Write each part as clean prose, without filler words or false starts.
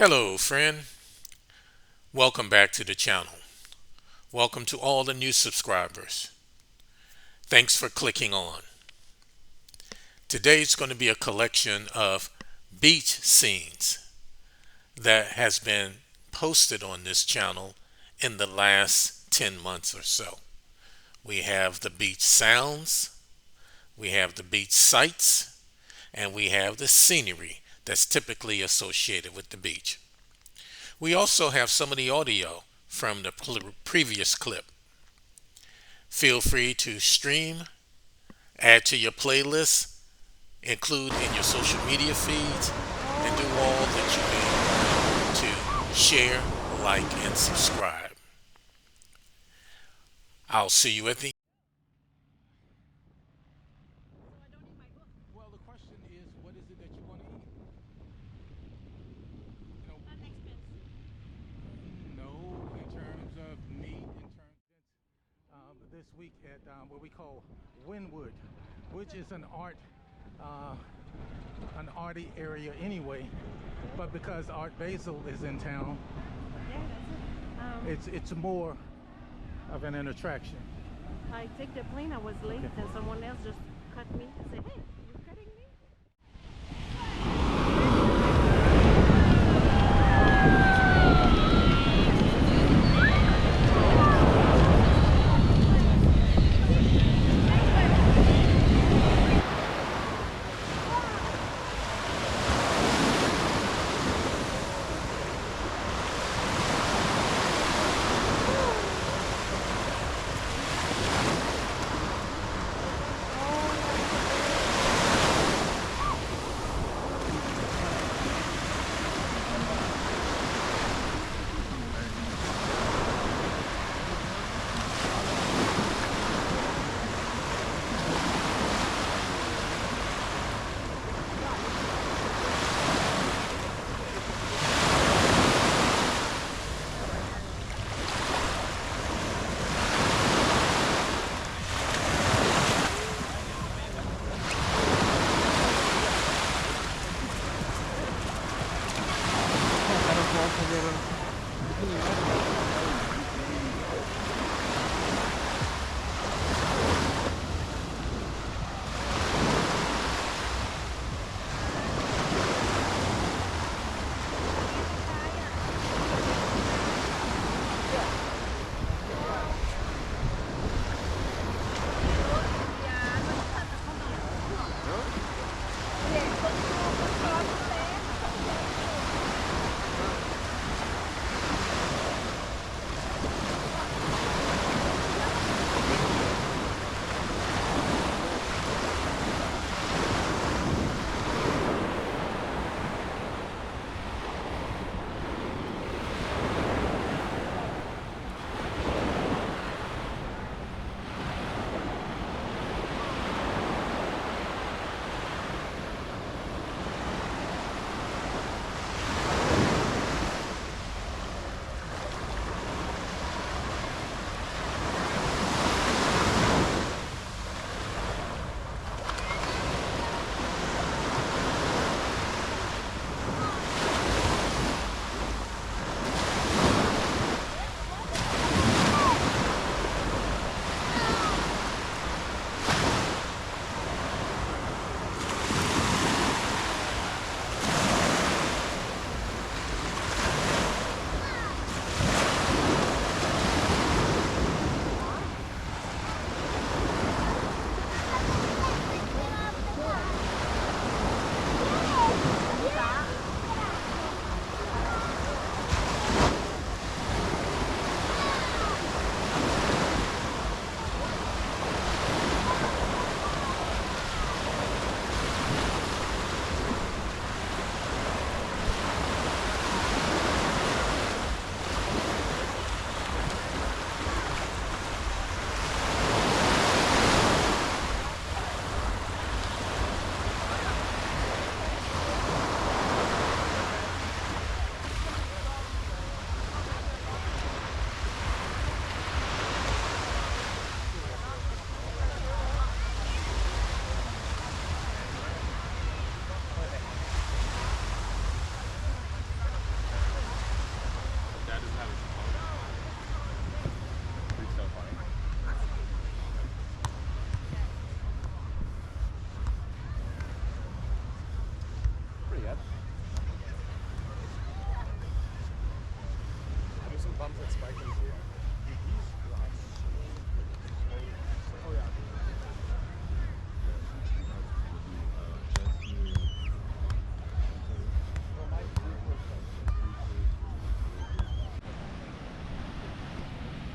Hello, friend. Welcome back to the channel. Welcome to all the new subscribers. Thanks for clicking on. Today's going to be a collection of beach scenes that has been posted on this channel in the last 10 months or so. We have the beach sounds, we have the beach sights, and we have the scenery that's typically associated with the beach. We also have some of the audio from the previous clip. Feel free to stream, add to your playlist, include in your social media feeds, and do all that you need to share, like, and subscribe. I'll see you at the Well, the question is, what is it that you want to eat? No, in terms of meat, this week at what we call Wynwood, which is uh, an arty area anyway. But because Art Basel is in town, Yeah, that's it. it's more of an attraction. I take the plane. I was late, Okay. and someone else just cut me. I said, "Hey, you cutting me?"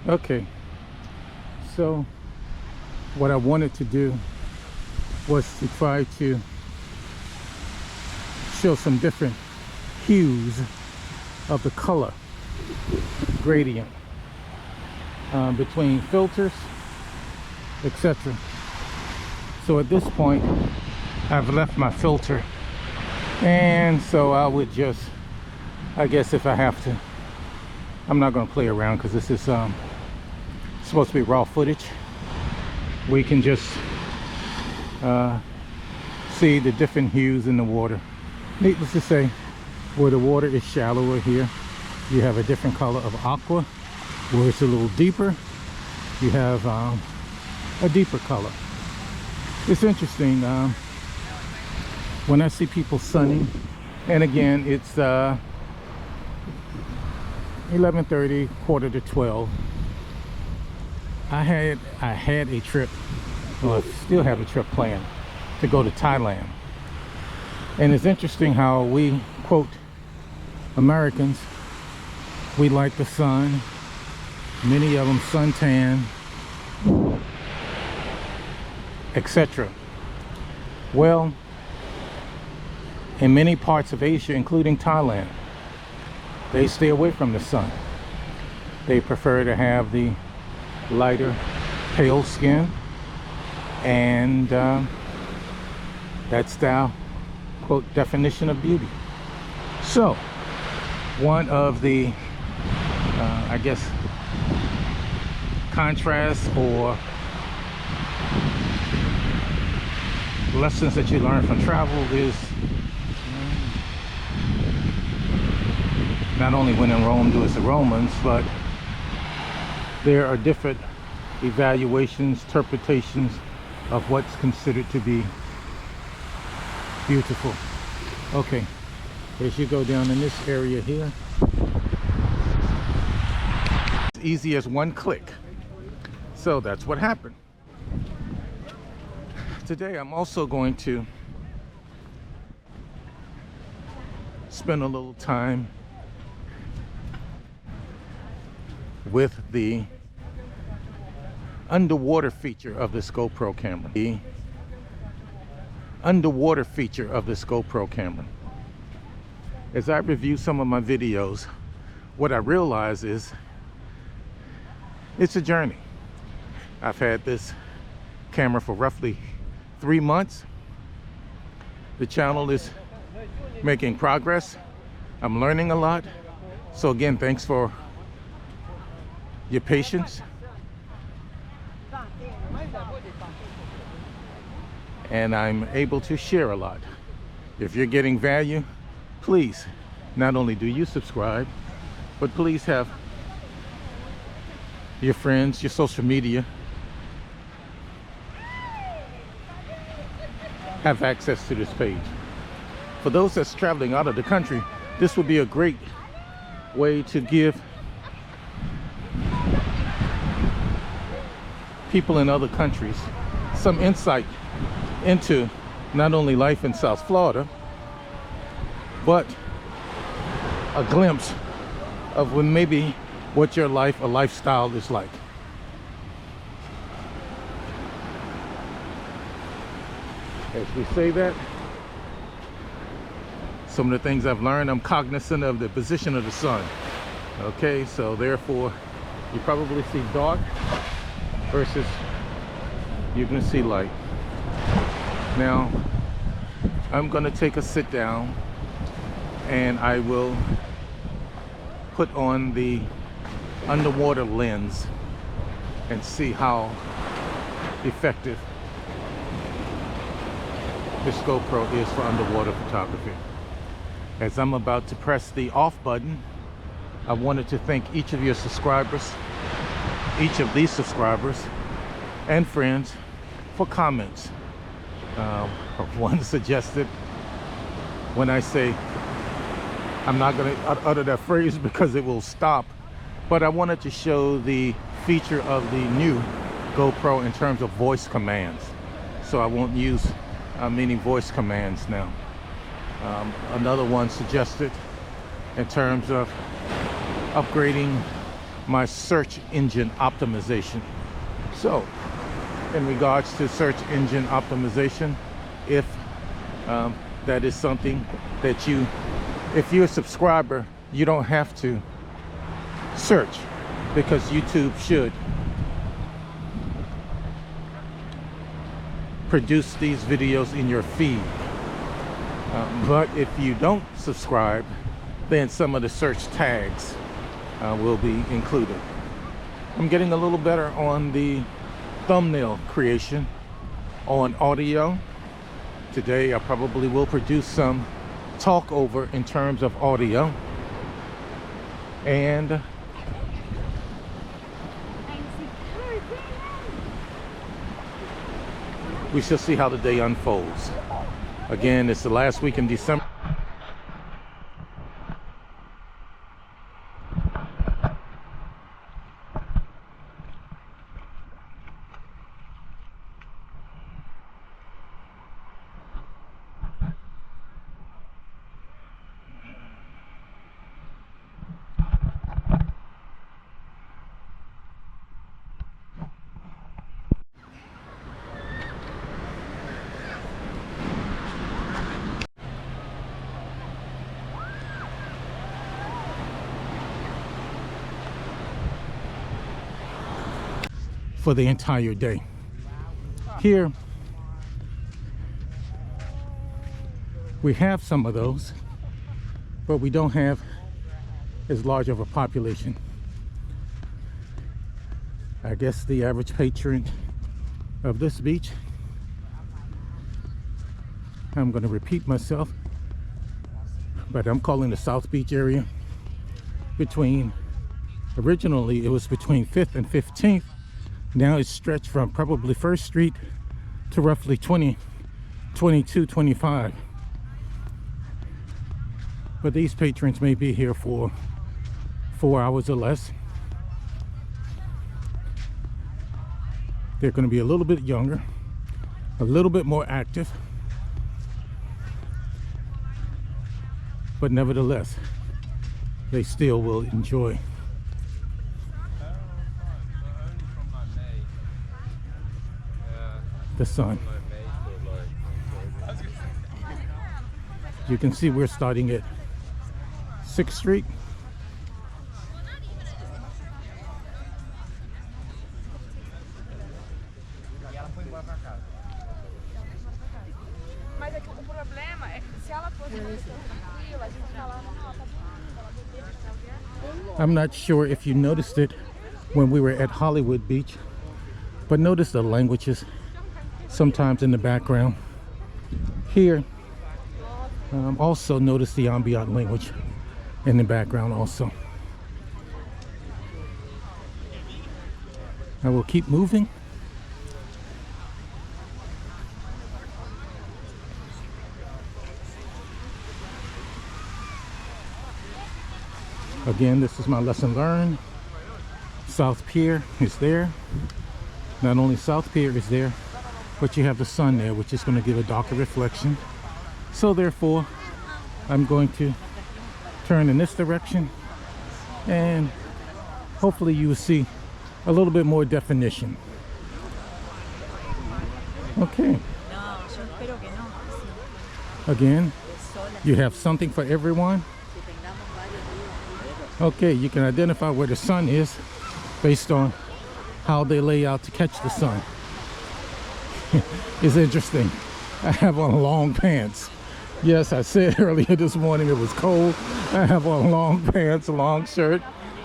Okay, so what I wanted to do was to try to show some different hues of the color gradient between filters, etc. So at this point I've left my filter, and so I would just, I guess if I have to, I'm not going to play around because this is supposed to be raw footage. We can just see the different hues in the water. Needless to say, where the water is shallower here, you have a different color of aqua. Where it's a little deeper, you have a deeper color. It's interesting when I see people sunning, and again it's 11:30, quarter to 12. I had a trip, well, I still have a trip planned to go to Thailand. And it's interesting how we, quote, Americans, we like the sun. Many of them suntan, etc. Well, in many parts of Asia, including Thailand, they stay away from the sun. They prefer to have the lighter, pale skin, and that's the, quote, definition of beauty. So, one of the, I guess, contrasts or lessons that you learn from travel is not only when in Rome do as the Romans, but there are different evaluations, interpretations of what's considered to be beautiful. Okay, as you go down in this area here, it's easy as one click. So that's what happened. Today I'm also going to spend a little time with the underwater feature of this GoPro camera. The underwater feature of this GoPro camera. As I review some of my videos, what I realize is it's a journey. I've had this camera for roughly 3 months. The channel is making progress. I'm learning a lot. So again, thanks for your patience. And I'm able to share a lot. If you're getting value, please, not only do you subscribe, but please have your friends, your social media, have access to this page. For those that's traveling out of the country, this would be a great way to give people in other countries some insight into not only life in South Florida, but a glimpse of when maybe what your life or lifestyle is like. As we say that, some of the things I've learned, I'm cognizant of the position of the sun. Okay, so therefore you probably see dark versus you're gonna see light. Now I'm gonna take a sit down and I will put on the underwater lens and see how effective this GoPro is for underwater photography. As I'm about to press the off button, I wanted to thank each of your subscribers, each of these subscribers and friends for comments. One suggested when I say I'm not going to utter that phrase because it will stop. But I wanted to show the feature of the new GoPro in terms of voice commands. So I won't use many voice commands now. Another one suggested in terms of upgrading my search engine optimization. So in regards to search engine optimization, if that is something that if you're a subscriber, you don't have to search, because YouTube should produce these videos in your feed. But if you don't subscribe, then some of the search tags will be included. I'm getting a little better on the thumbnail creation on audio. Today I probably will produce some talk over in terms of audio, and we shall see how the day unfolds. Again, it's the last week in December. For the entire day. Here we have some of those, but we don't have as large of a population. I guess the average patron of this beach, I'm going to repeat myself, but I'm calling the South Beach area originally it was between 5th and 15th. Now it's stretched from probably 1st Street to roughly 22, 25. But these patrons may be here for 4 hours or less. They're going to be a little bit younger, a little bit more active, but nevertheless, they still will enjoy the sun. You can see we're starting at 6th Street. I'm not sure if you noticed it when we were at Hollywood Beach, but notice the languages sometimes in the background. Here, also notice the ambient language in the background also. I will keep moving. Again, this is my lesson learned. South Pier is there. Not only South Pier is there, but you have the sun there, which is going to give a darker reflection. So therefore, I'm going to turn in this direction, and hopefully you will see a little bit more definition. Okay. Again, you have something for everyone. Okay, you can identify where the sun is based on how they lay out to catch the sun. It's interesting. I have on long pants. Yes, I said earlier this morning it was cold. I have on long pants, a long shirt,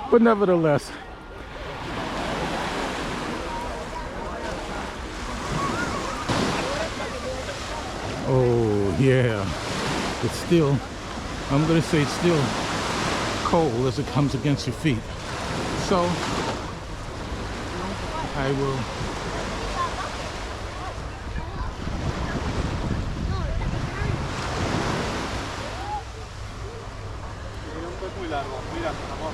but nevertheless, oh yeah, it's still, I'm gonna say it's still cold as it comes against your feet. So I will largo. Mira, amor.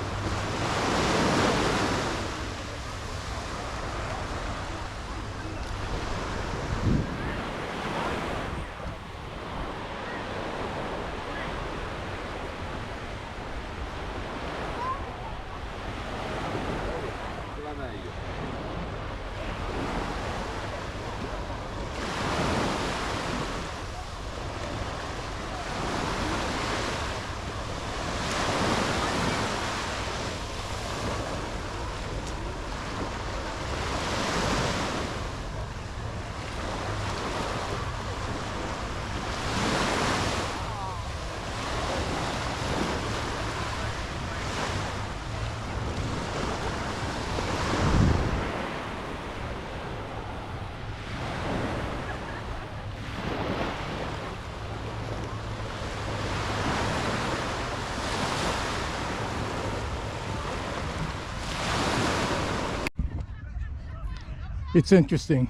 It's interesting.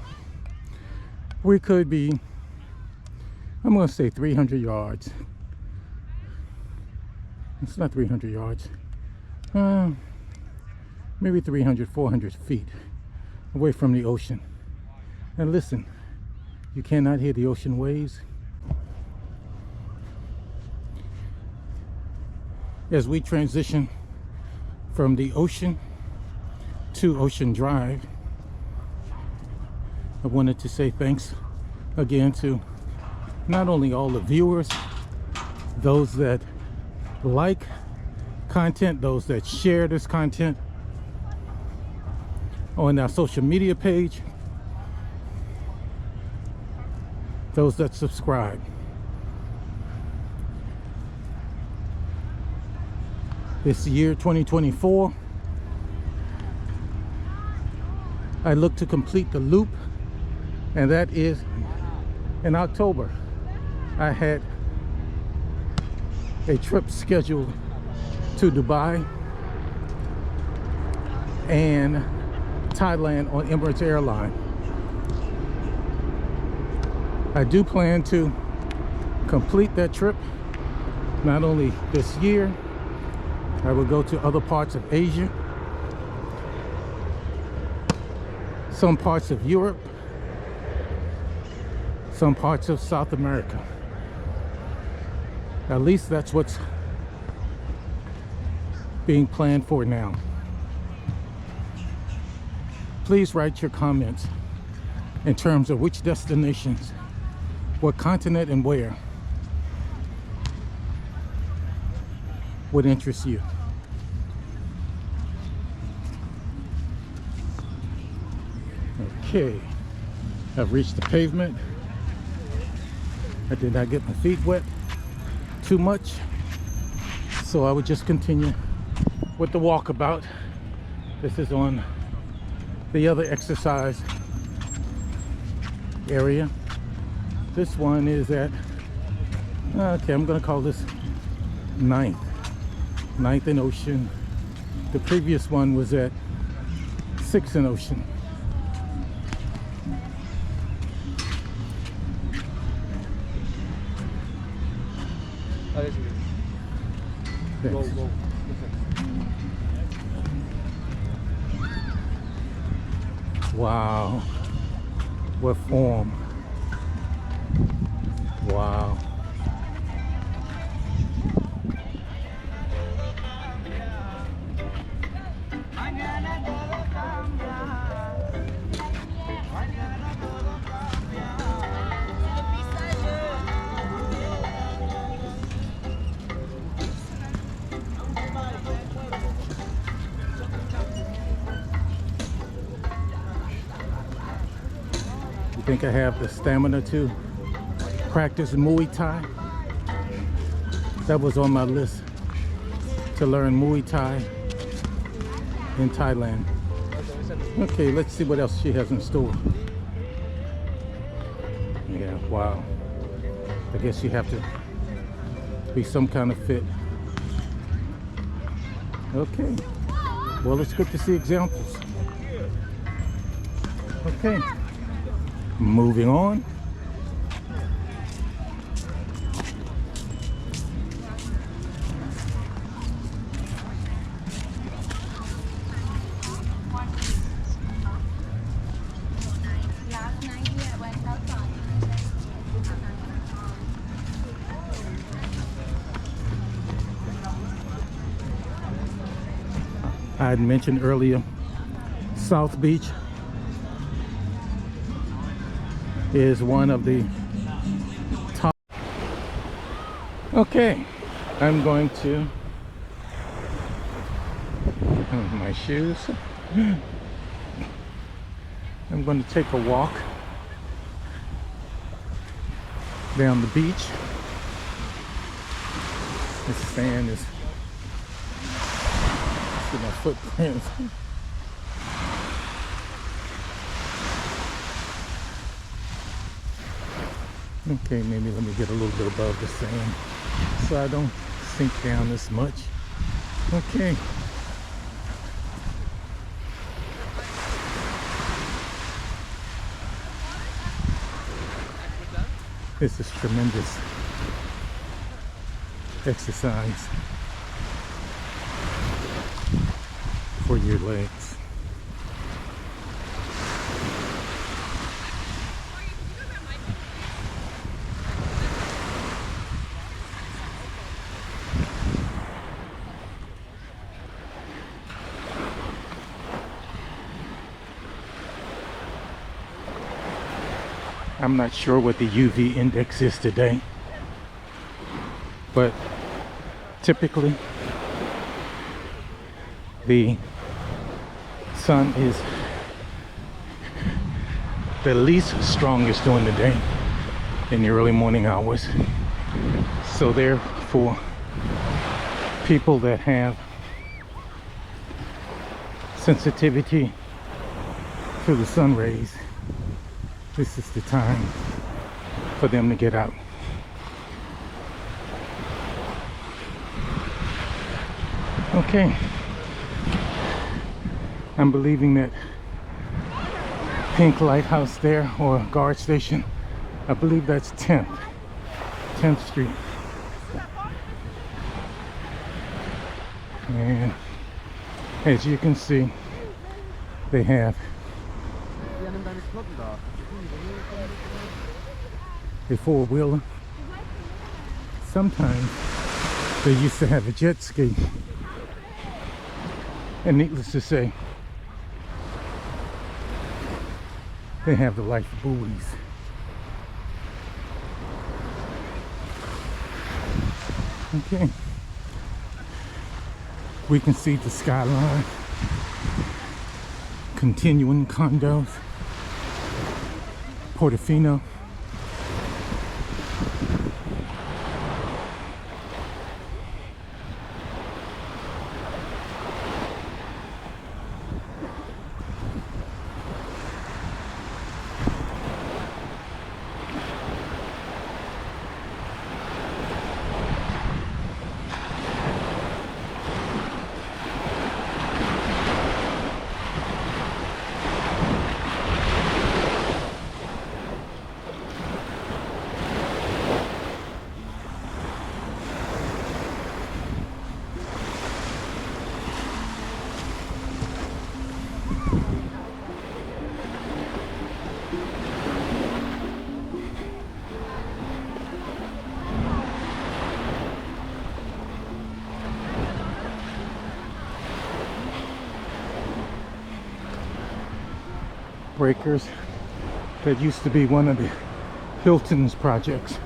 We could be, I'm going to say 300 yards. It's not 300 yards. Maybe 300, 400 feet away from the ocean. And listen, you cannot hear the ocean waves. As we transition from the ocean to Ocean Drive, I wanted to say thanks again to not only all the viewers, those that like content, those that share this content on our social media page, those that subscribe. This year 2024, I look to complete the loop, and that is in October. I had a trip scheduled to Dubai and Thailand on Emirates Airline. I do plan to complete that trip not only this year. I will go to other parts of Asia, some parts of Europe, some parts of South America. At least that's what's being planned for now. Please write your comments in terms of which destinations, what continent and where would interest you. Okay, I've reached the pavement. I did not get my feet wet too much, so I would just continue with the walkabout. This is on the other exercise area. This one is at, okay, I'm gonna call this 9th and Ocean. The previous one was at 6th and Ocean. Go, go. Wow, what form. Wow. I think I have the stamina to practice Muay Thai. That was on my list, to learn Muay Thai in Thailand. Okay, let's see what else she has in store. Yeah, wow. I guess you have to be some kind of fit. Okay, well, it's good to see examples. Okay. Moving on. I had mentioned earlier, South Beach is one of the top. Okay, I'm going to my shoes. I'm going to take a walk down the beach. The sand is, see my footprints. Okay, maybe let me get a little bit above the sand so I don't sink down as much. Okay. This is tremendous exercise for your legs. I'm not sure what the UV index is today, but typically the sun is the least strongest during the day in the early morning hours. So therefore, people that have sensitivity to the sun rays, this is the time for them to get out. Okay, I'm believing that pink lighthouse there, or guard station, I believe that's 10th Street. And as you can see, they have a four-wheeler. Sometimes they used to have a jet ski. And needless to say, they have the life buoys. Okay. We can see the skyline, continuing condos, Portofino. Breakers that used to be one of the Hilton's projects.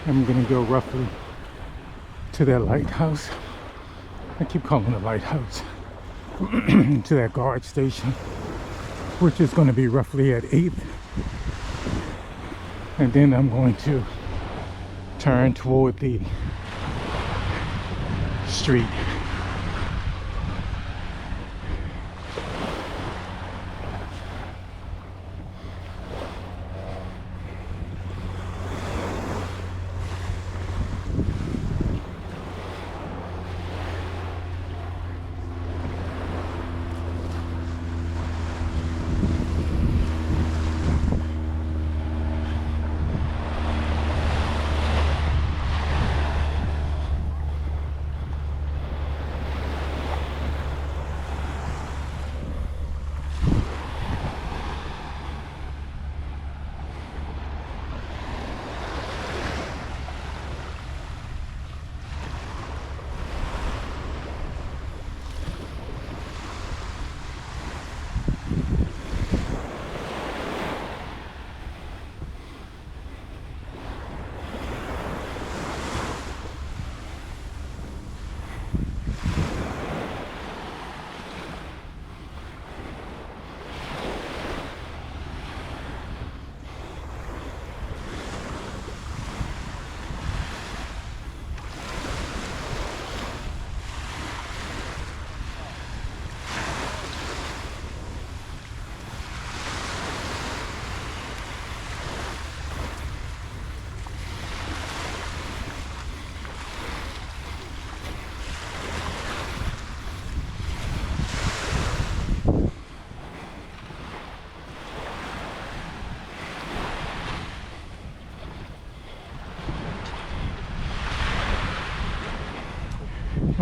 I'm gonna go roughly to that lighthouse. I keep calling it a lighthouse. To that guard station, which is going to be roughly at 8th. And then I'm going to turn toward the street.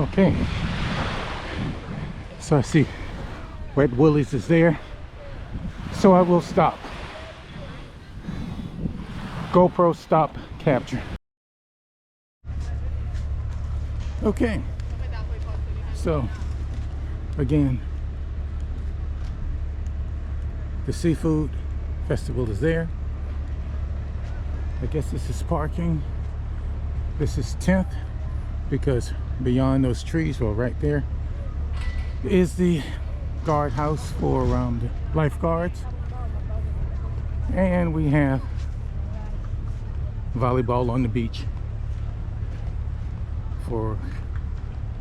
Okay, so I see Wet Willie's is there, so I will stop. GoPro stop capture. Okay, so again, the seafood festival is there. I guess this is parking. This is 10th, because beyond those trees, well, right there is the guardhouse for the lifeguards. And we have volleyball on the beach for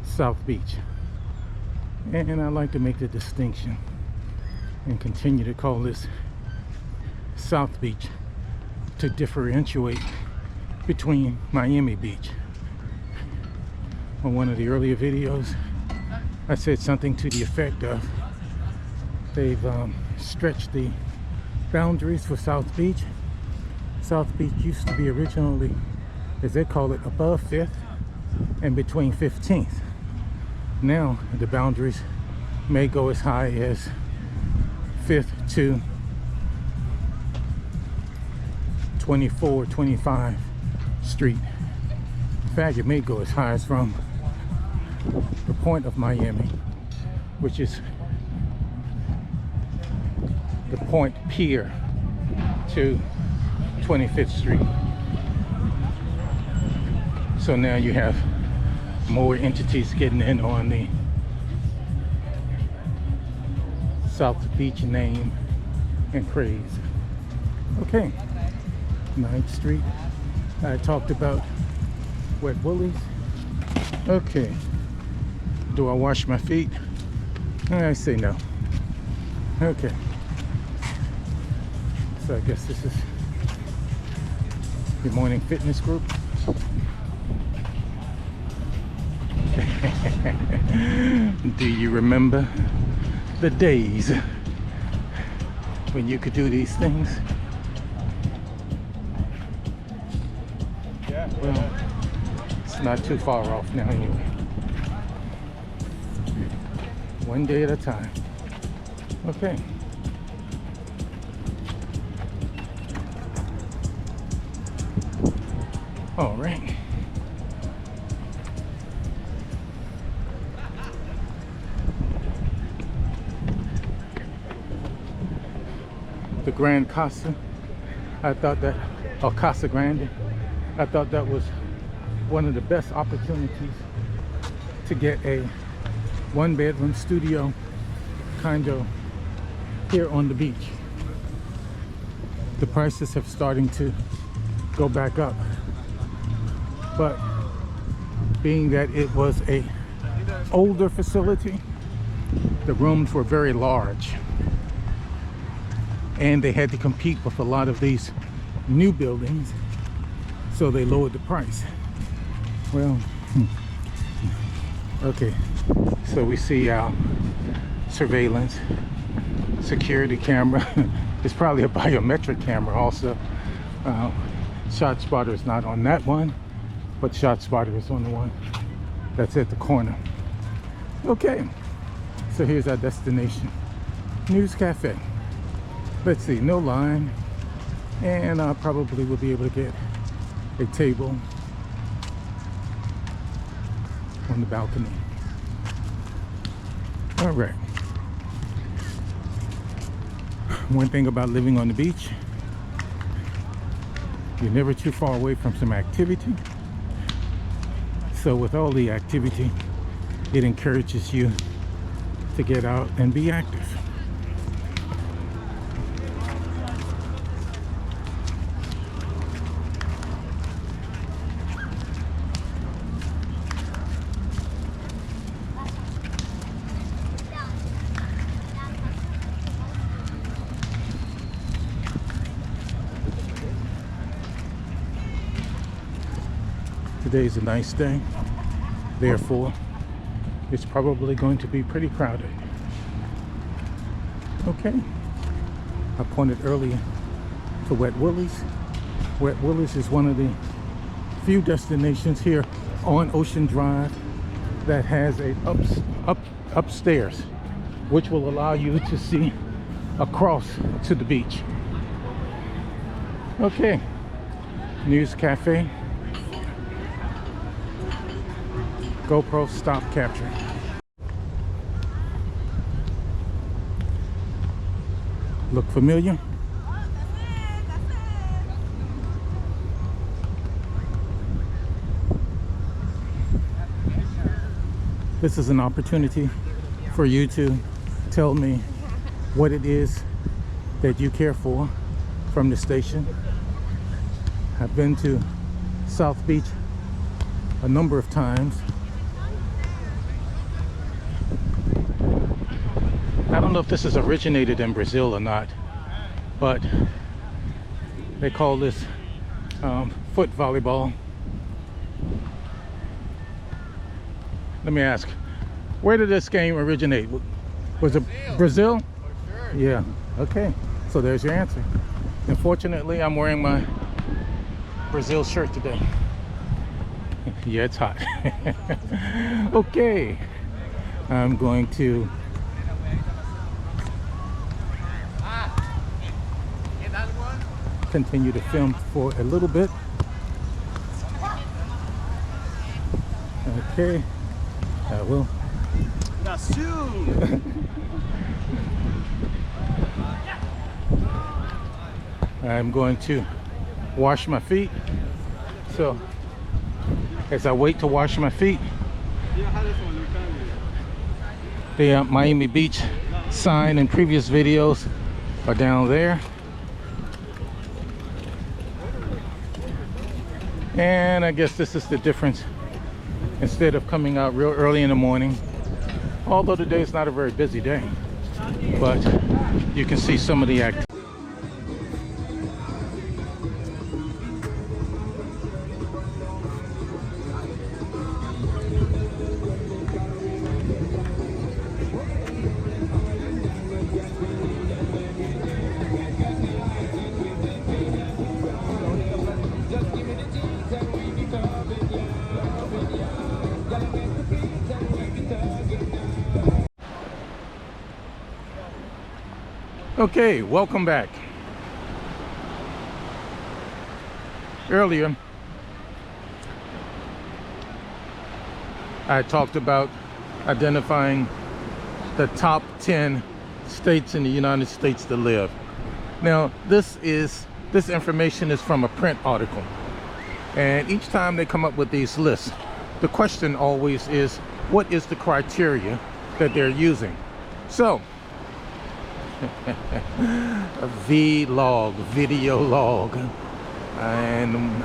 South Beach. And I like to make the distinction and continue to call this South Beach to differentiate between Miami Beach. On one of the earlier videos, I said something to the effect of they've stretched the boundaries for South Beach. South Beach used to be originally, as they call it, above 5th and between 15th. Now the boundaries may go as high as 5th to 24, 25 Street. In fact, it may go as high as from the point of Miami, which is the Point Pier, to 25th Street. So now you have more entities getting in on the South Beach name and craze. Okay, 9th Street. I talked about Wet Willie's. Okay, do I wash my feet? I say no. Okay, so I guess this is the morning fitness group. Do you remember the days when you could do these things? Yeah. Well, it's not too far off now anyway. One day at a time. Okay. All right. The Grand Casa, I thought that, or Casa Grande, I thought that was one of the best opportunities to get a one-bedroom studio condo here on the beach. The prices have starting to go back up, but being that it was a older facility, the rooms were very large, and they had to compete with a lot of these new buildings, so they lowered the price. Well, okay, so we see our surveillance security camera. It's probably a biometric camera also. Shot spotter is not on that one, but shot spotter is on the one that's at the corner. Okay, so here's our destination, News Cafe. Let's see, no line, and I probably will be able to get a table on the balcony. All right. One thing about living on the beach, you're never too far away from some activity. So with all the activity, it encourages you to get out and be active. Today's a nice day, therefore it's probably going to be pretty crowded. Okay, I pointed earlier to Wet Willie's. Wet Willie's is one of the few destinations here on Ocean Drive that has a upstairs, which will allow you to see across to the beach. Okay, News Cafe. GoPro stop capture. Look familiar? This is an opportunity for you to tell me what it is that you care for from the station. I've been to South Beach a number of times. I don't know if this is originated in Brazil or not, but they call this foot volleyball. Let me ask, where did this game originate? Was it Brazil? For sure. Yeah, okay. So there's your answer. Unfortunately, I'm wearing my Brazil shirt today. Yeah, it's hot. Okay, I'm going to continue to film for a little bit. Okay, I will. I'm going to wash my feet. So as I wait to wash my feet, the Miami Beach sign in previous videos are down there. And I guess this is the difference. Instead of coming out real early in the morning, although today is not a very busy day, but you can see some of the activity. Okay, welcome back. Earlier, I talked about identifying the top 10 states in the United States to live. Now, this information is from a print article. And each time they come up with these lists, the question always is, what is the criteria that they're using? So, a vlog, video log, and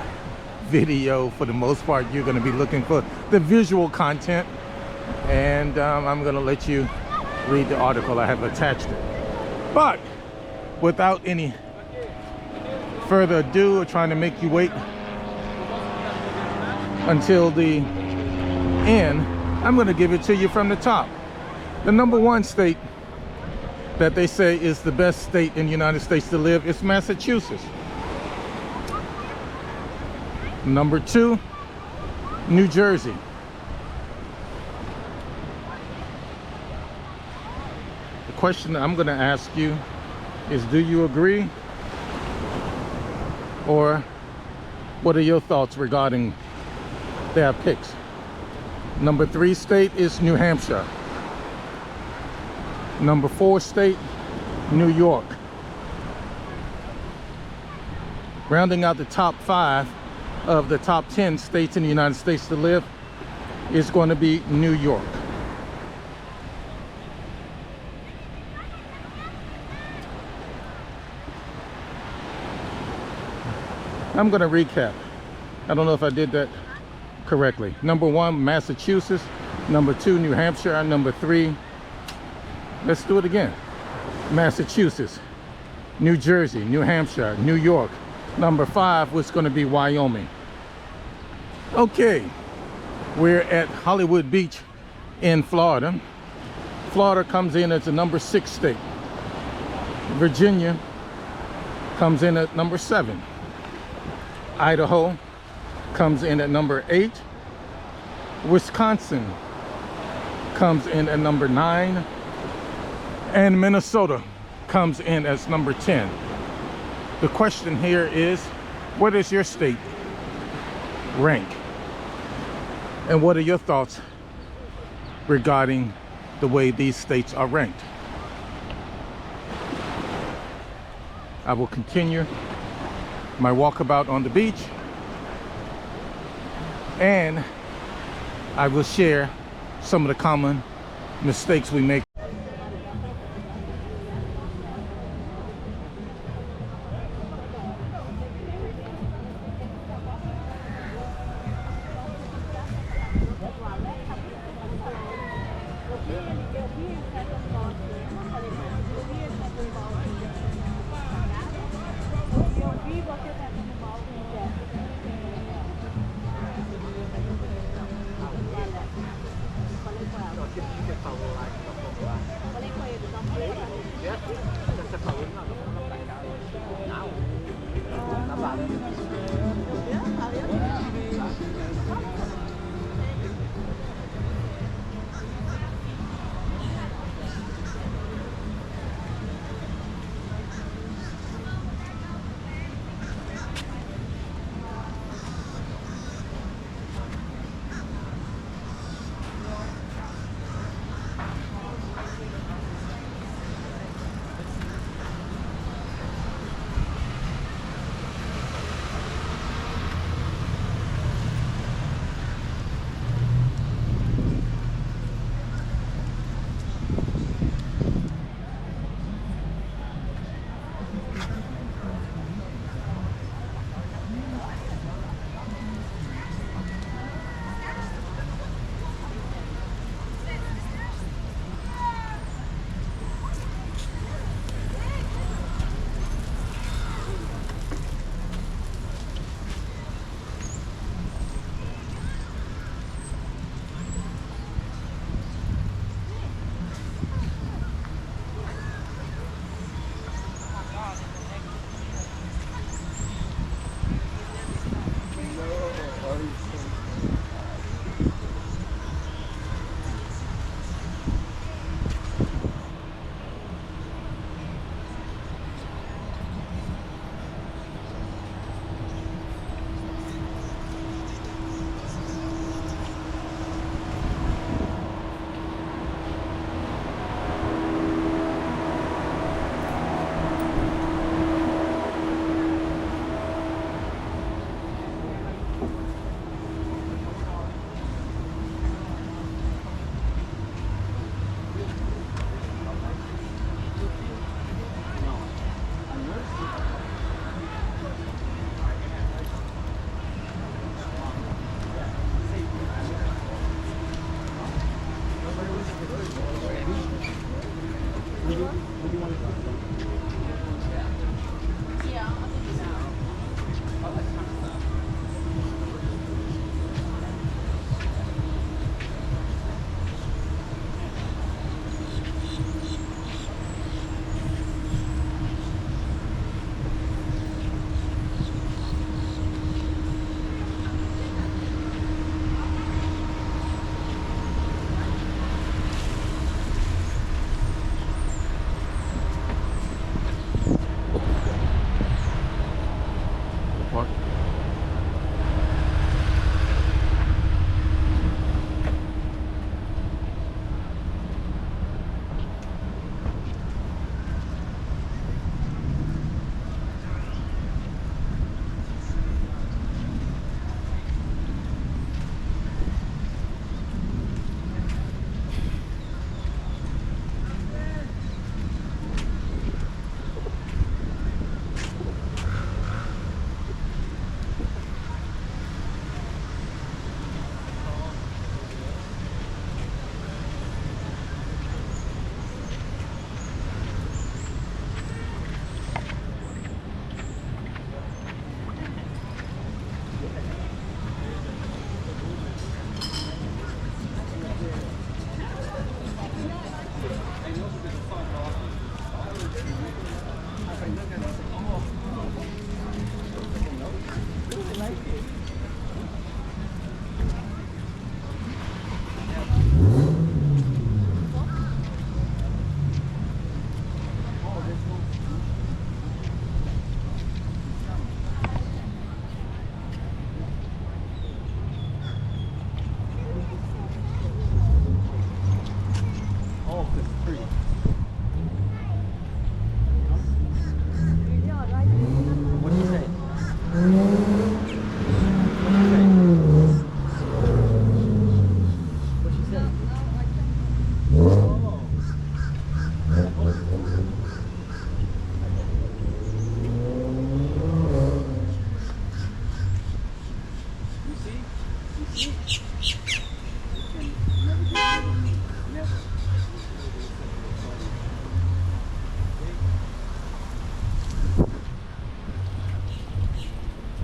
video, for the most part, you're going to be looking for the visual content, and I'm going to let you read the article. I have attached it. But without any further ado, or trying to make you wait until the end, I'm going to give it to you from the top. The number one state that they say is the best state in the United States to live is Massachusetts. Number two, New Jersey. The question I'm going to ask you is, do you agree? Or what are your thoughts regarding their picks? Number three state is New Hampshire. Number four state, New York. Rounding out the top 5 of the top 10 states in the United States to live is going to be New York. I'm going to recap. I don't know if I did that correctly. Number 1, Massachusetts. Number 2, New Hampshire. And number 3, let's do it again. Massachusetts, New Jersey, New Hampshire, New York. Number 5 was going to be Wyoming. Okay, we're at Hollywood Beach in Florida. Florida comes in as the number 6 state. Virginia comes in at number 7. Idaho comes in at number 8. Wisconsin comes in at number 9. And Minnesota comes in as number 10. The question here is, what is your state rank? And what are your thoughts regarding the way these states are ranked? I will continue my walkabout on the beach, and I will share some of the common mistakes we make.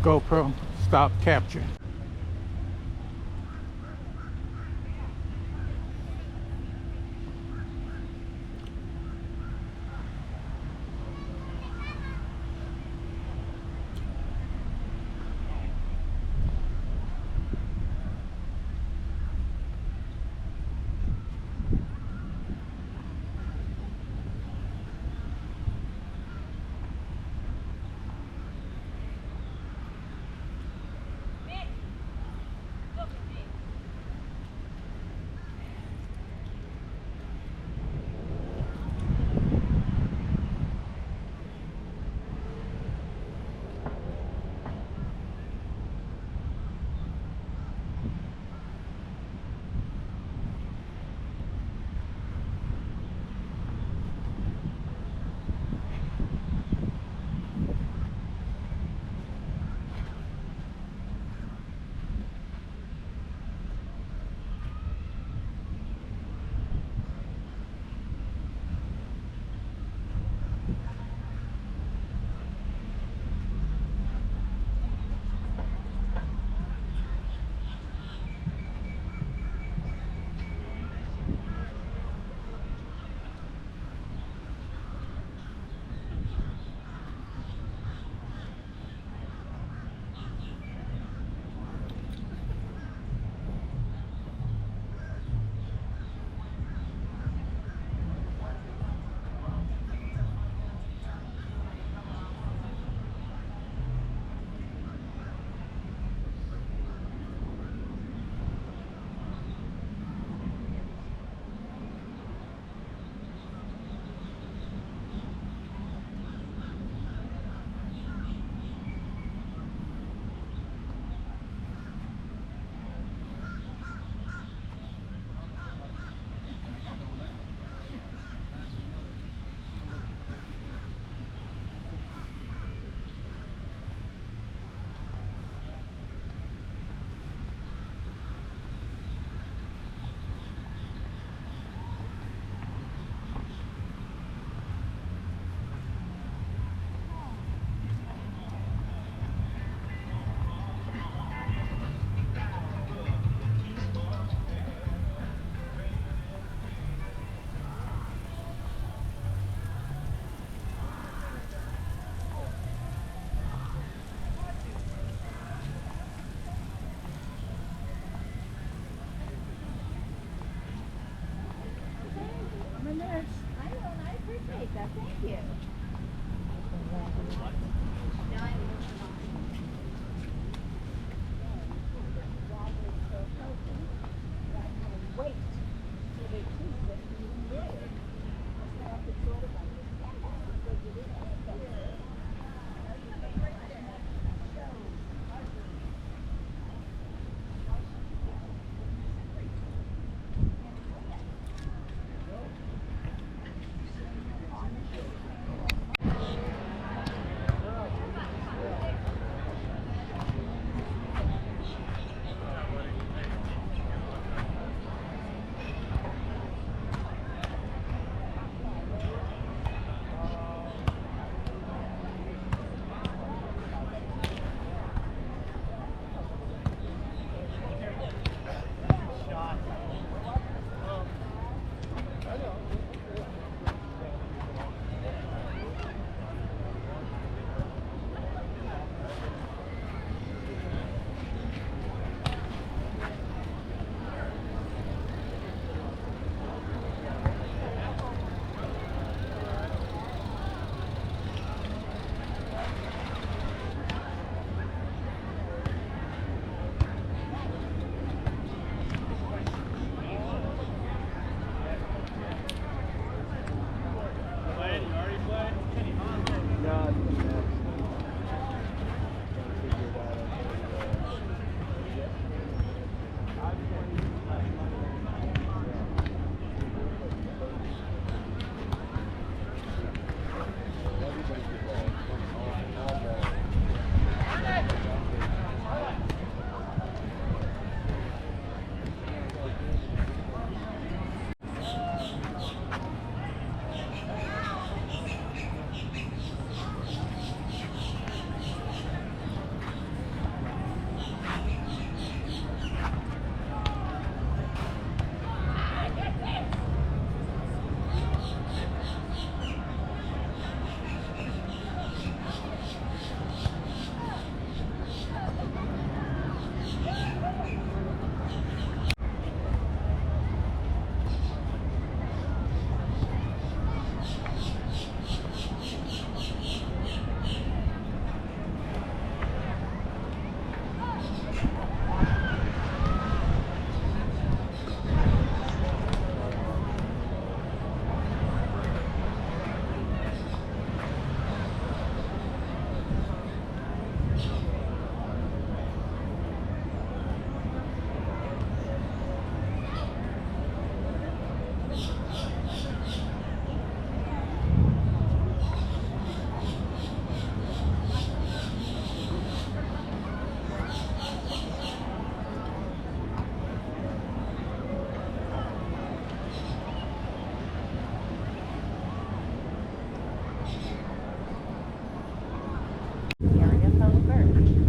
GoPro stop capture.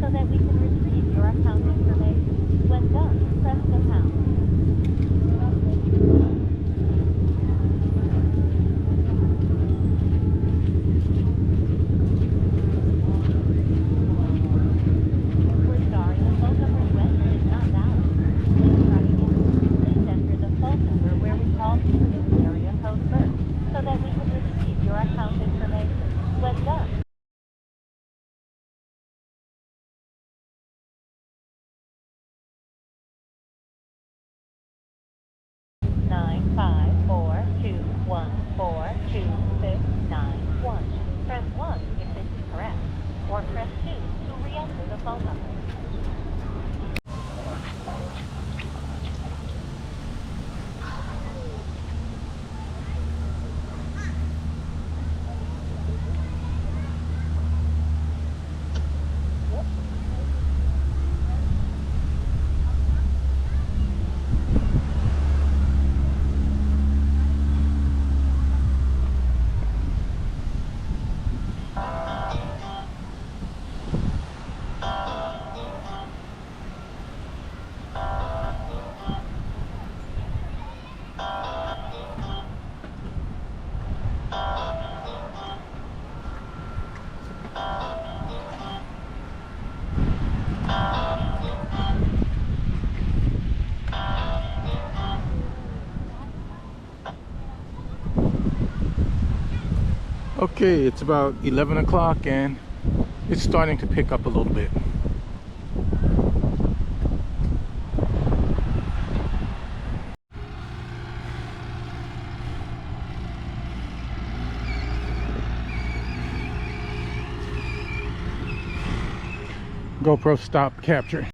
so that we can retrieve your account information. When done, press the pound. We're sorry, the phone number you entered is not valid. Please try again. Please enter the phone number where we called you in the area code first, so that we can retrieve your account information. When done, 954214261. Press 1 if this is correct, or press 2 to re-enter the phone number. Okay, it's about 11 o'clock and it's starting to pick up a little bit. GoPro stop capture.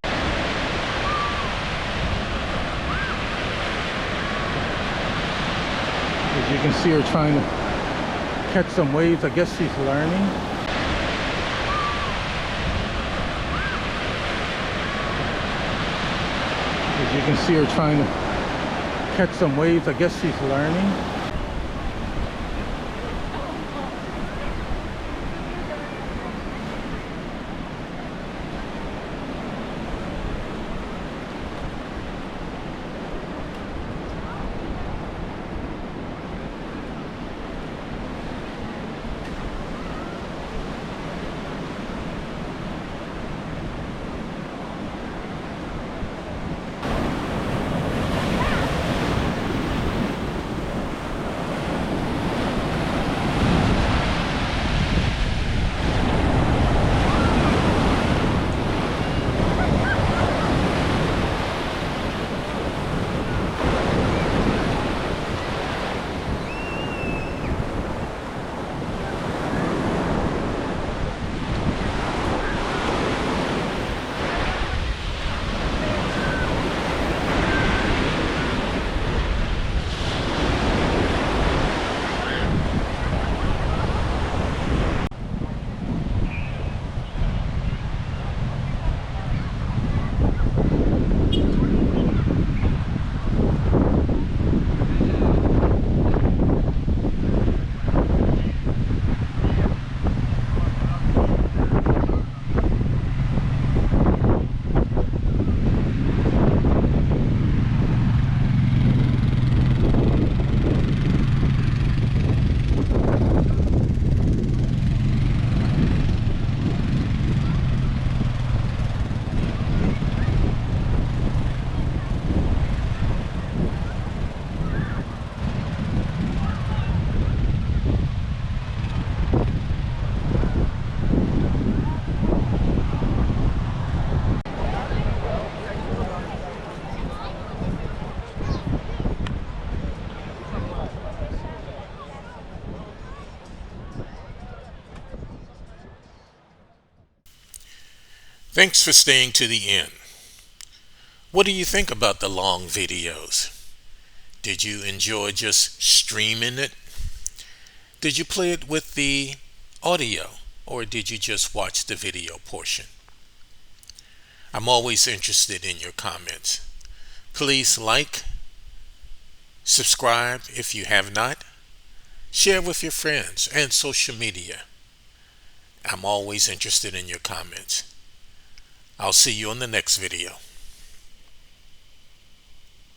As you can see her trying to catch some waves. I guess she's learning. As you can see her trying to catch some waves. I guess she's learning. Thanks for staying to the end. What do you think about the long videos? Did you enjoy just streaming it? Did you play it with the audio, or did you just watch the video portion? I'm always interested in your comments. Please like, subscribe if you have not, share with your friends and social media. I'm always interested in your comments. I'll see you on the next video.